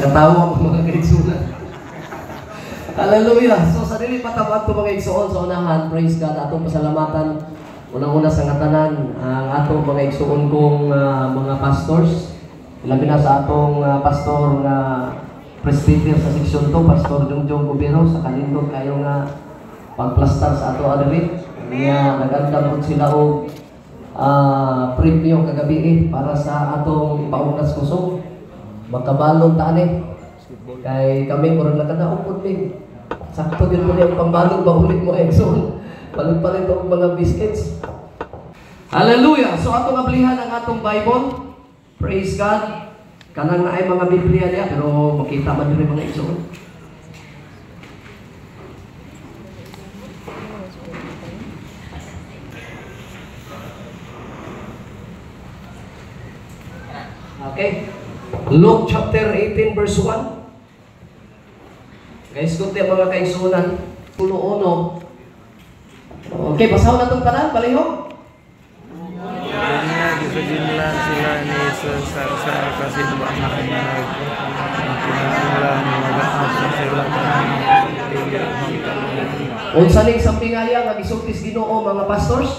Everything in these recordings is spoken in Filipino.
Nakatawa ko mga kaigsunan. Hallelujah. So sa dili patawag ko mga igsuon sa unahan, praise God, atong pasalamatan unang-una sa ngatanan ang atong mga igsuon kong mga pastors. Labi na sa atong pastor nga presbyter sa seksyon 2, Pastor Jongjong Gubero, sa kanindot kayo nga pagplastar sa ato adiri. Nga nagandam po sila og premyo kagabi para sa atong paunas kusog. Magkabalon tani. Kay kami murag na kanaupod din. Sakto din mo yung pambalon ba ulit mo igsoon. Palit-palit og mga biscuits. Hallelujah. So atong ablihan ang atong Bible. Praise God. Kanang na ay mga Biblia niya, pero makita man din mga igsoon. Okay. Luke chapter 18 verse 1. Guys, kunti mga kaigsunan. Pulo 1. Okay, basaw na itong tanan, palihog. Kanya gisadinlan sila ni Jesus sa kasimbahan na kinahanglan mag-asa sila Unsa ning sambingaya nga gisultis Ginoo mga pastors?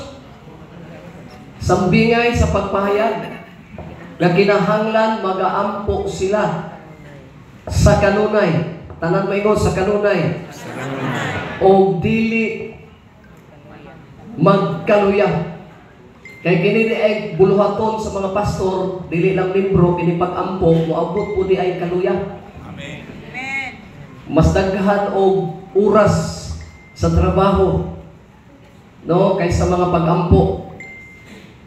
Sambingay sa pagpahayag nga kinahanglan mag-aampo sila sa kanunay. Tanan maingon sa kanunay. O dili magkaluya. Kay kini ay buluhaton sa mga pastor, dili lang libro kini pag-ampo, moabot po di ay kaluya. Amen. Mas daghan og oras sa trabaho, no, kaysa mga pag-ampo.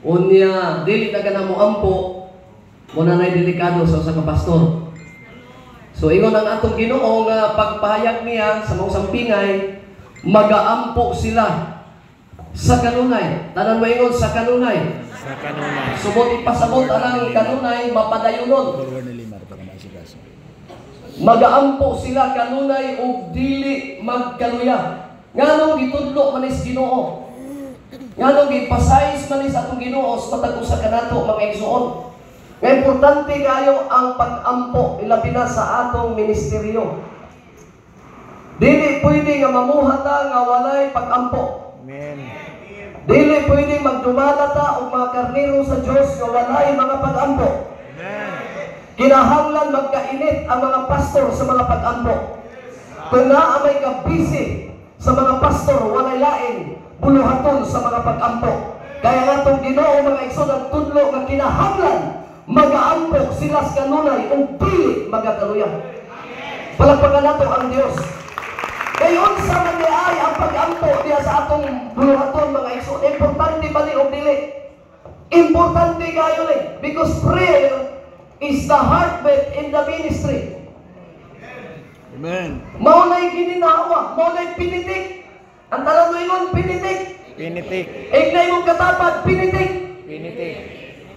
Unya dili na kana mo ampo, mo na nay delikado sa usa ka pastor. So ingon ang atong Ginoo nga pagpahayag niya sa mga sampingay, mag-aampo sila sa kanunay. Tanan maingon sa kanunay. Sa kanunay. Sumot ipasabot anang kanunay mapadayonon. Mag-aampo sila kanunay ug dili magkaluya. Nganong gitudlo man is Ginoo. Nganong gipasayis man is atong Ginoo sa matag usa kanato mga igsoon. Nga importante kayo ang pag-ampo ilabi na sa atong ministeryo. Dili pwede nga mamuhat nga walay pag-ampo. Amen. Dili pwede magdumalata o mga karnero sa Diyos nga walay mga pag-ampo. Amen. Kinahanglan magkainit ang mga pastor sa mga pag-ampo. Kung naamay ka busy sa mga pastor, walay lain, buluhaton sa mga pag-ampo. Kaya nga itong Ginoo mga igsoon ang tudlo nga kinahanglan mag-aampo sila sa kanunay o dili magakaluya. Palagpagan nato ang Diyos. Ngayon sa maniay ang pag-ampo diya sa atong buluhaton mga igsoon. Importante ba ni o dili? Importante kayo ni. Because prayer is the heartbeat in the ministry. Amen. Maunay gininawa, maunay pinitik. Ang talang ingon, pinitik. Pinitik. Ignay mong katapad, pinitik. Pinitik.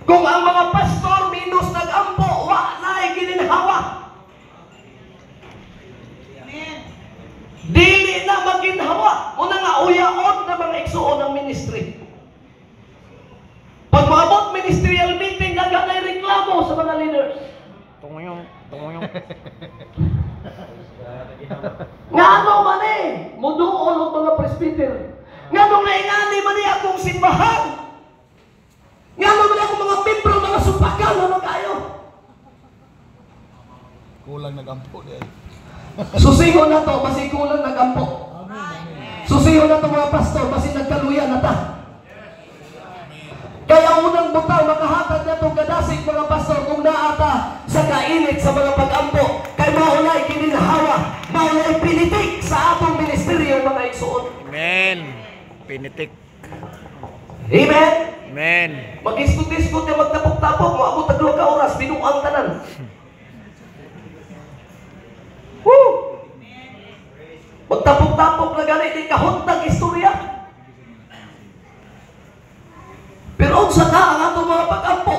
Kung ang mga pastor minus nag-ampo, wa na gininhawa. Dili na maginhawa. Una nga uyaon na mga igsuon ng ministry. Pag maabot ministerial meeting, naganay reklamo sa mga leaders. Tunguyong. Nga ano man muduol ang mga presbyter. Nga nung naingani man akong simbahan. Nga naman akong mga membro, mga sumpakan, ano kayo? Kulang nag-ampo din. Susiho na to, basi kulang nag-ampo. Susiho na to mga pastor, basi nagkaluya na ta. Kaya unang butaw, makahatag na itong kadasig mga pastor kung naata sa kainit sa mga pag-ampo. Kaya maunay kininhawa, maunay pinitik sa atong ministeryo mga igsuon. Amen. Pinitik. Amen? Amen. Mag-iskut-iskut yung magtapok-tapok, maabot na 2 ka oras, binuang tanan. Woo! Magtapok-tapok na ganit, ikahuntag istorya. Pero sa ka ang atong mga pag-ampo.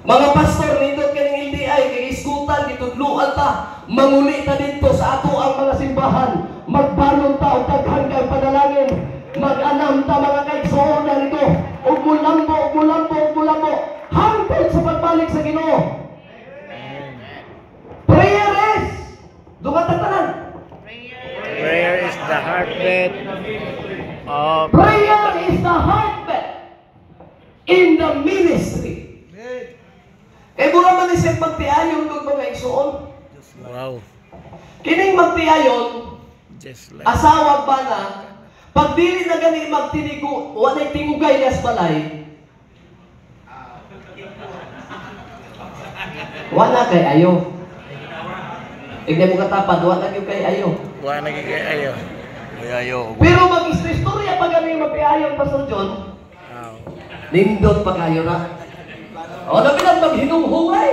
Mga pastor, nindot kaning LDI, kay iskutan, itudluan ta, manguli ta dito sa ato ang mga simbahan, magbalon ta o daghan kay panalangin, mag-anam ta mga kaigsuon na nito, ug mulambo, hangtod sa pagbalik sa Ginoo. isip magtiayon kung mga igsuon. Wow. Kining magtiayon, Just like asawa ba na, pag dili na gani magtinigo, walay tingugay niya sa balay, wala kay ayo. Tignan mo katapad, wala kay ayo. wala nagigay ayo. Ayayo. Pero mag-istorya pa gani magtiayon, Pastor John, Wow. nindot pa kayo na. O, nabilang maghinunghungay.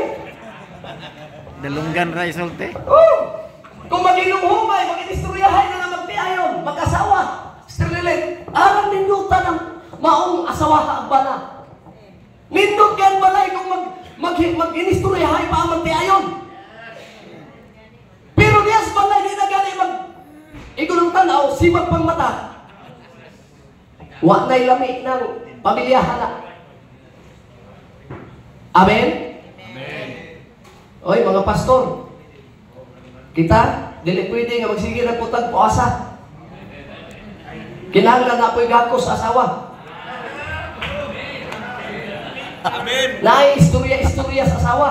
Dalunggan ra isulti. Oh! Kung maghinunghungay, mag-istoryahay na na magtiayon, mag-asawa. Sterilit, arang nindutan ng maong asawa ka na. Nindot yan balay kung mag-inistoryahay pa ang magtiayon. Pero niyas balay, di na gani igulong tanaw, simag pang mata. Wa na'y lami ng pamilyahan na. Amen? Amen. Oy, mga pastor, kita, dili pwede nga magsige ng putag puasa. Kinahanglan na po'y gakos sa asawa. Amen. Naay istorya sa asawa.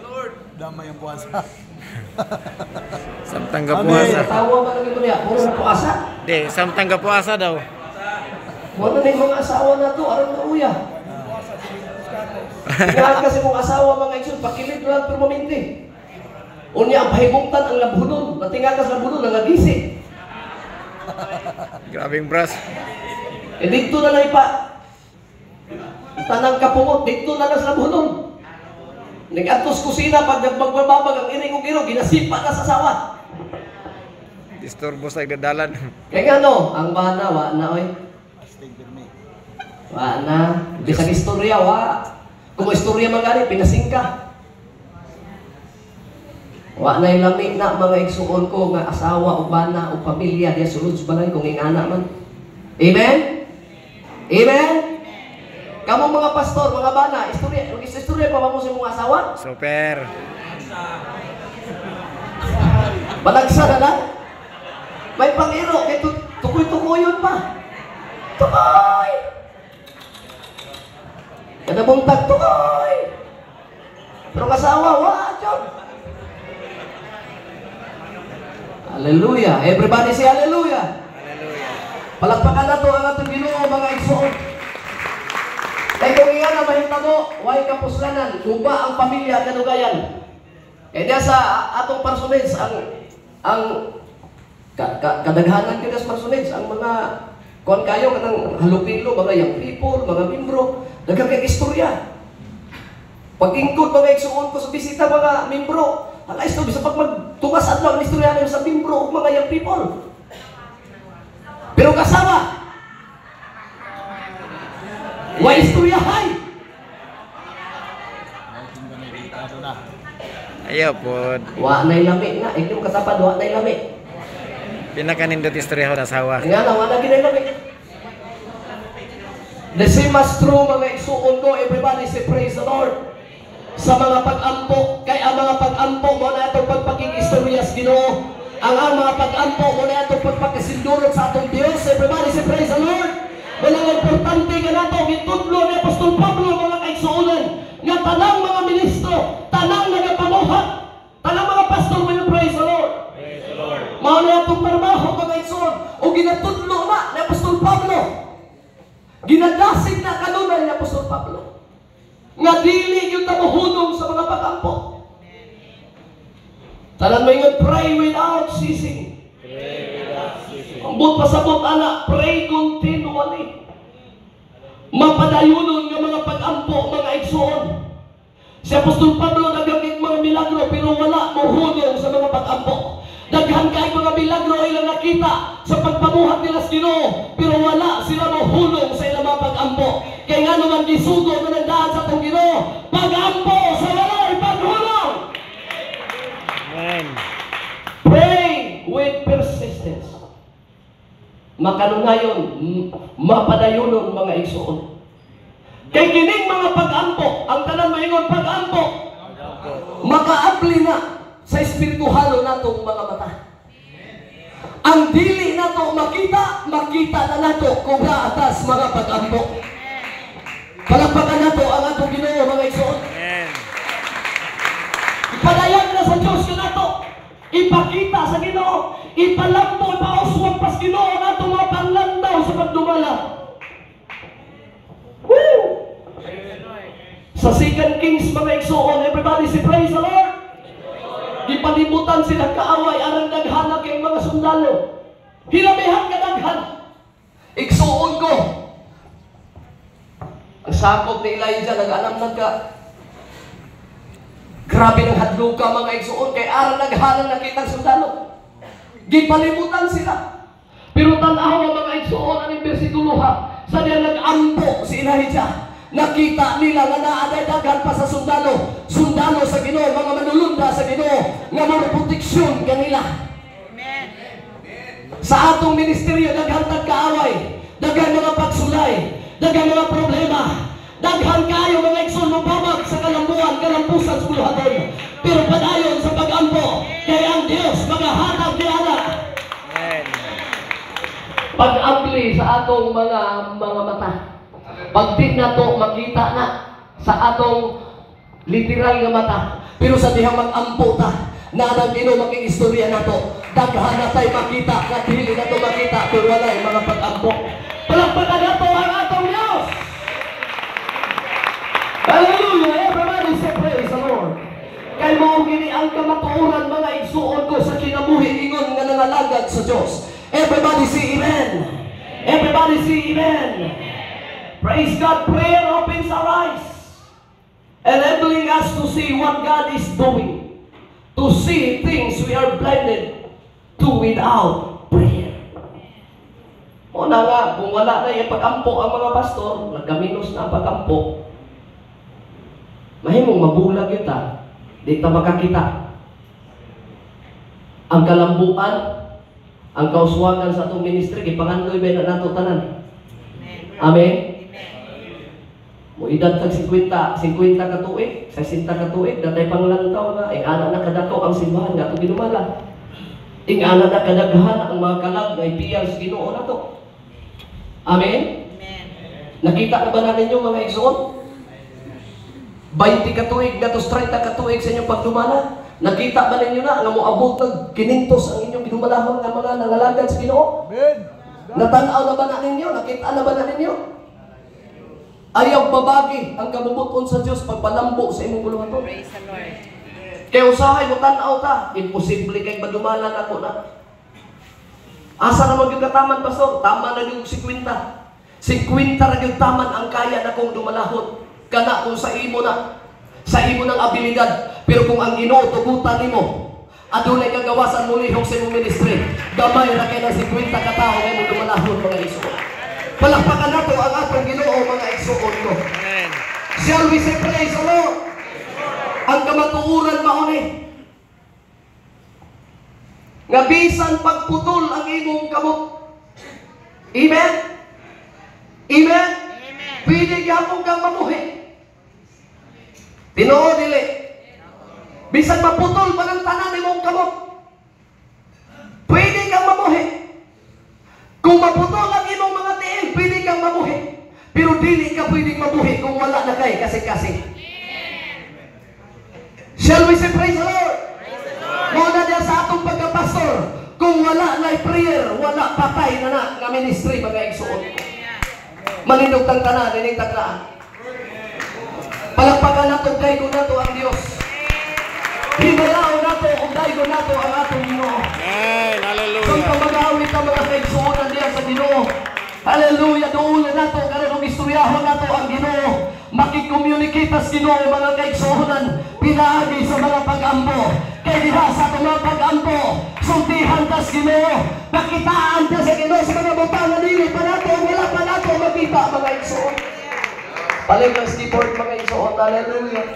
Lord. Damay yung puasa. Samtang Amen. gapuasa. Tawa ba nang ito niya? Puro na puasa. Di, samtang gapuasa daw. Wala na yung mga asawa na to, aram na uya. Kaya kasi mong asawa mga igsoon, pakilit lang permanente. Unya ang pahibungtan ang labunon. Natinga ka sa labunon, nangagisi. Grabing bras. E dito na lang ipa. Tanang kapungot, dito na lang sa labunon. Nag-atos kusina, pag nagmagbababag ang iring iro, ginasipa na sa asawa. Disturbo sa igdadalan. Kaya nga no, ang bana, wa na oy. Stay with me. Wa na. Bisang istorya, wa. Kung istorya magani, pinasingka. Wa na yung lamig na mga igsuon ko nga asawa o bana o pamilya diya sulod sa balay kung ingana man. Amen? Amen? Kamong mga pastor, mga bana, istorya pa ba mo sa mga asawa? Super. Balagsa na lang. May pangiro, kay tukoy-tukoyon pa. Tukoy! Kada buntag, tukoy! Pero kasawa, John. Hallelujah. Everybody say hallelujah. Hallelujah. Palakpakan na to ang atong Ginoo mga igsoon. Kaya kung nga na mahitabo, way kapuslanan, luba ang pamilya kanugayan. Kaya diya sa atong personage, ang kadaghanan kita sa personage, ang mga kuan kayo, kanang halupilo, mga young people, mga membro, nagkakay istorya. Pag-ingkod mga igsoon ko sa bisita mga membro, ang isto, bisa pag magtumasad lang ang istorya na sa membro o mga young people. Pero kasama, wa istoryahay. Ano na? Ayaw pod. Wa na'y lami na, iklim katapad, wa na'y lami. Pinakanindot istorya na asawa. Nga na, wa na ginay lami. The same as true mga igsuon ko, everybody say praise the Lord. Sa mga pag-ampo, kay ang mga pag-ampo mo na itong pagpaking-istorya sa Ginoo. Ang mga pag-ampo mo na itong pagpakasindurot sa atong Diyos. Everybody say praise the Lord. Walang importante ka na ito. Gitudlo ni Apostol Pablo mga kaigsuunan. Nga tanang mga ministro, tanang nagapamuhat, tanang mga pastor mo yung praise the Lord. Praise the Lord. Mga na itong trabaho mga kaigsuon. O ginatudlo na ni Apostol Pablo. Ginadasig na kanunay ni Apostol Pablo. Nga dili yung tamuhunong sa mga pag-ampo. Tanan mo yung pray without ceasing. Ang but pasabot anak, pray continually. Mapadayunon ng mga pag-ampo, mga igsuon. Si Apostol Pablo nagagit mga milagro pero wala mohunong sa mga pag-ampo. Daghan kay mga milagro ilang nakita sa pagpamuhat nila sa Ginoo pero wala sila mohunong sa ilang mga pag-ampo. Kaya nga naman gisugo na nagdaan sa itong Ginoo, pag-ampo sa walay paghunong. Amen. Pray with persistence. Makanunayon, mapadayunon mga igsuon. Kay kining mga pag-ampo, ang tanan maingon pag-ampo, makaapli na sa espirituhalo natong mga mata. Ang dili nato makita na nato kung atas mga pag-ampo. Palakpakan nato ang atong Ginoo mga igsuon. Amen. ipakita sa Ginoo, ipalambo, ipauswag pas Ginoo ang atong mga panlandaw sa pagdumala. Woo! Sa 2 Kings mga igsoon, everybody say praise the Lord. Gipalibutan sila kaaway aron daghan kay mga sundalo. Hilamihan ka daghan. Igsuon ko. Ang sakop ni Elijah nag-anam ka. Grabe ng hadluka mga igsuon kay aron naghanan nakita sundalo. Gipalibutan sila. Pero tan-aw ang mga igsuon ang bersikulo ha. Sa diya nag-ampo si Elijah. Nakita nila nga naaday daghan pa sa sundalo. Sundalo sa Ginoo, mga manulunda sa Ginoo nga mga proteksyon kanila. Amen. Sa atong ministeryo daghan tag kaaway, daghan mga pagsulay, daghan mga problema. Daghan kayo mga igsoon mababag sa kalambuan, kalampusan sa kuluhaton. Pero padayon sa pag-ampo, kay ang Dios magahatag ni anak. Pag-abli sa atong mga mata. Pag di na to makita na sa atong literal nga mata. Pero sa dihang mag-ampo ta, na ang Ginoo maging istorya na to. Daghan na tayo makita, na dili na to makita, pero wala yung mga pag-ampo. Palakpakan na to ang atong Diyos! Hallelujah! Everybody say praise the Lord. Kay mo gini ang kamatuoran mga igsuon ko sa kinabuhi ingon nga nangalagad sa Diyos. Everybody say amen. Everybody say amen. Praise God. Prayer opens our eyes, enabling us to see what God is doing, to see things we are blinded to without prayer. O na nga, kung wala na yung pag-ampo ang mga pastor, nagkaminos na ang pag-ampo, mahimong mabulag kita, di ta makakita. Ang kalambuan, ang kauswagan sa itong ministry, ipangandoy ba na nato tanan? Amen? Mo edad tag 50 ka tuig, 60 ka tuig, datay panglantaw na, anak na kadako ang simbahan nga itong ginumala. Anak na kadaghan ang mga kalag na ipiyang sa Ginoo na to. Amen? Nakita na ba natin yung mga igsoon? 20 ka tuig, gatos 30 ka tuig sa inyong pagdumala. Nakita ba ninyo na nga moabot ng 500 ang inyong ginumalahon nga mga nangalagad sa Ginoo? Amen. Natanaw na ba na ninyo? Nakita na ba na ninyo? Ayaw babagi ang kabubuton sa Diyos pagpalambo sa imong buluhaton. Praise the Lord. Kaya usahay mo tanaw ta, imposible kay madumalan ako na. Asa na mag yung kataman, pastor? Tama na yung 50. 50 na yung taman ang kaya na kong dumalahon. Kana kung sa imo na. Sa imo ng abilidad. Pero kung ang Ginoo tugutan nimo, adunay kagawasan mo lihok sa imong ministry. Gamay na kay ng 50 katao nga mo dumalahon mga igsoon. Palakpakan nato ang atong Ginoo mga igsoon ko. Amen. Shall we say praise the Lord? Ang kamatuuran mauni. Nga bisan pagputol ang imong kamot. Amen? Amen? Pwede gyapon kang mamuhi. Tinuod dili. Bisan maputol pa ng tanan imong kamot. Pwede kang mamuhi. Kung maputol ang imong mga tiil, pwede kang mamuhi. Pero dili ka pwedeng mamuhi kung wala na kay kasi-kasi. Shall we say praise the Lord? Muna diya sa atong pagkapastor, kung wala na prayer, wala patay na nga ministry mga igsoon. Manindog tang tanan, dining taglaan. Palakpakan nato, daygo nato ang Dios. Himalaw nato, daygo nato ang atong Ginoo. Amen. Hallelujah. Kung pamagawit ang mga kaigsuonan diya sa Ginoo, hallelujah, doon na nato, karong istoryahon nato ang Ginoo. Makikomunicate sa Ginoo mga kaigsuonan, pinaagi sa mga pag-ampo. Kaya diha sa itong mga pag-ampo, sultihan ta sa Ginoo, nakitaan ta sa Ginoo sa mga butangan dili pa nato, wala pa nato makita mga igsuon. Paling ang keyboard mga igsuon, hallelujah.